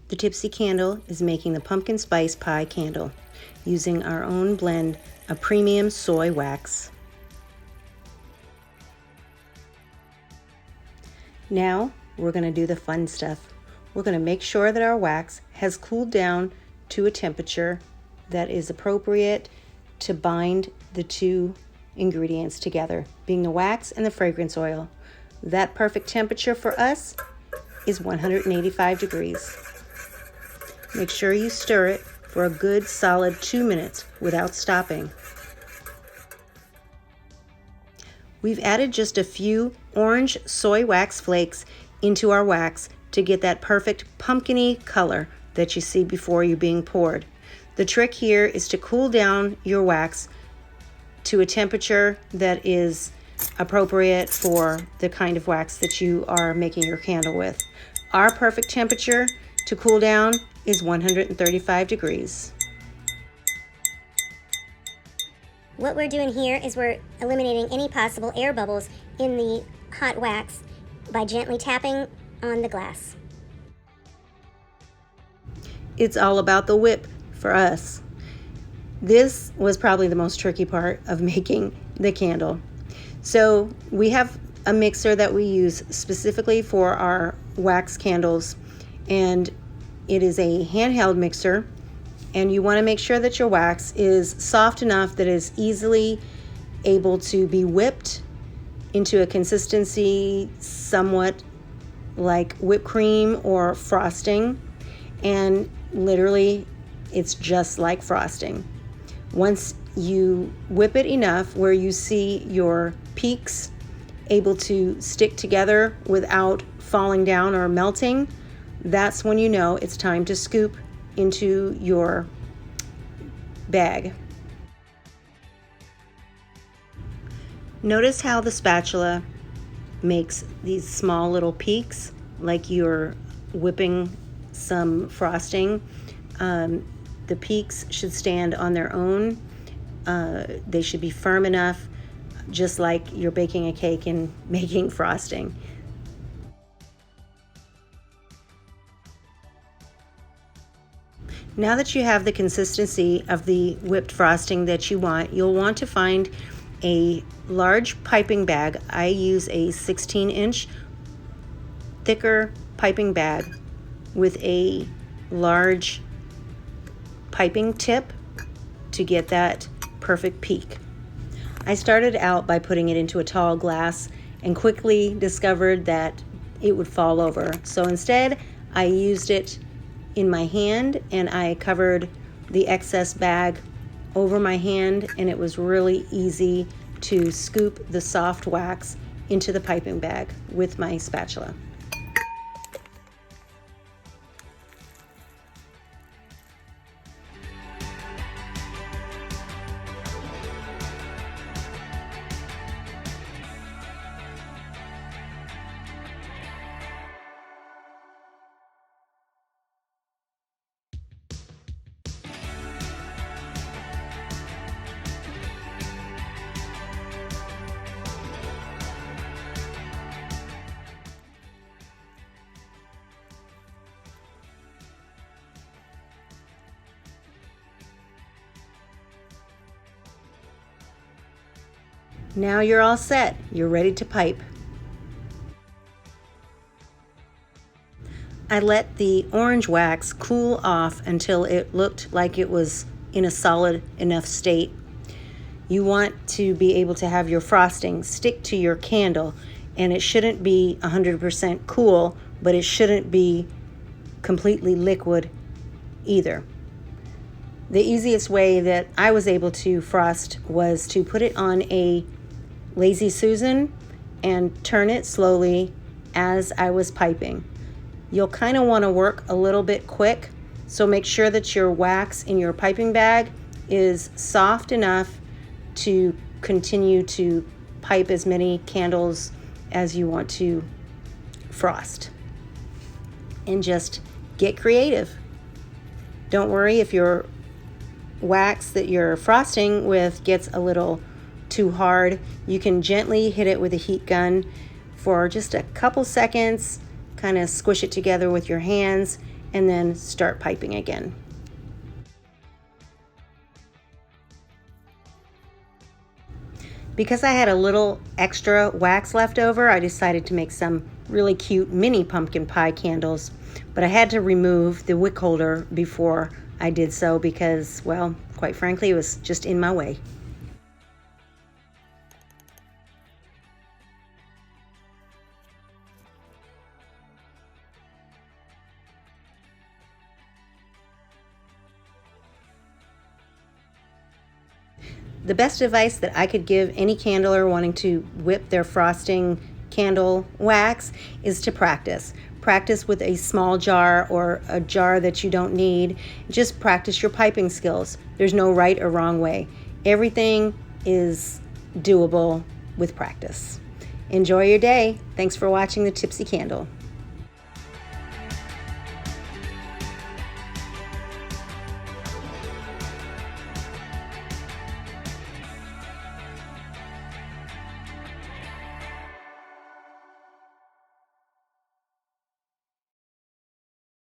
The Tipsy Candle is making the pumpkin spice pie candle using our own blend of premium soy wax. Now we're going to do the fun stuff. We're going to make sure that our wax has cooled down to a temperature that is appropriate to bind the two ingredients together, being the wax and the fragrance oil. That perfect temperature for us is 185 degrees. Make sure you stir it for a good solid 2 minutes without stopping. We've added just a few orange soy wax flakes into our wax to get that perfect pumpkin-y color that you see before you being poured. The trick here is to cool down your wax to a temperature that is appropriate for the kind of wax that you are making your candle with. Our perfect temperature to cool down is 135 degrees. What we're doing here is we're eliminating any possible air bubbles in the hot wax by gently tapping on the glass. It's all about the whip for us. This was probably the most tricky part of making the candle. So we have a mixer that we use specifically for our wax candles, and it is a handheld mixer, and you want to make sure that your wax is soft enough that it is easily able to be whipped into a consistency somewhat like whipped cream or frosting, and literally it's just like frosting. Once you whip it enough where you see your peaks able to stick together without falling down or melting, that's when you know it's time to scoop into your bag. Notice how the spatula makes these small little peaks like you're whipping some frosting. The peaks should stand on their own. They should be firm enough, just like you're baking a cake and making frosting. Now that you have the consistency of the whipped frosting that you want, you'll want to find a large piping bag. I use a 16-inch thicker piping bag with a large piping tip to get that perfect peak. I started out by putting it into a tall glass and quickly discovered that it would fall over. So instead, I used it in my hand and I covered the excess bag over my hand, and it was really easy to scoop the soft wax into the piping bag with my spatula. Now you're all set. You're ready to pipe. I let the orange wax cool off until it looked like it was in a solid enough state. You want to be able to have your frosting stick to your candle, and it shouldn't be 100% cool, but it shouldn't be completely liquid either. The easiest way that I was able to frost was to put it on a Lazy Susan and turn it slowly as I was piping. You'll kind of want to work a little bit quick, so make sure that your wax in your piping bag is soft enough to continue to pipe as many candles as you want to frost. And just get creative. Don't worry if your wax that you're frosting with gets a little too hard. You can gently hit it with a heat gun for just a couple seconds, kind of squish it together with your hands, and then start piping again. Because I had a little extra wax left over, I decided to make some really cute mini pumpkin pie candles, but I had to remove the wick holder before I did so because, well, quite frankly, it was just in my way. The best advice that I could give any candler wanting to whip their frosting candle wax is to practice. Practice with a small jar or a jar that you don't need. Just practice your piping skills. There's no right or wrong way. Everything is doable with practice. Enjoy your day. Thanks for watching The Tipsy Candle.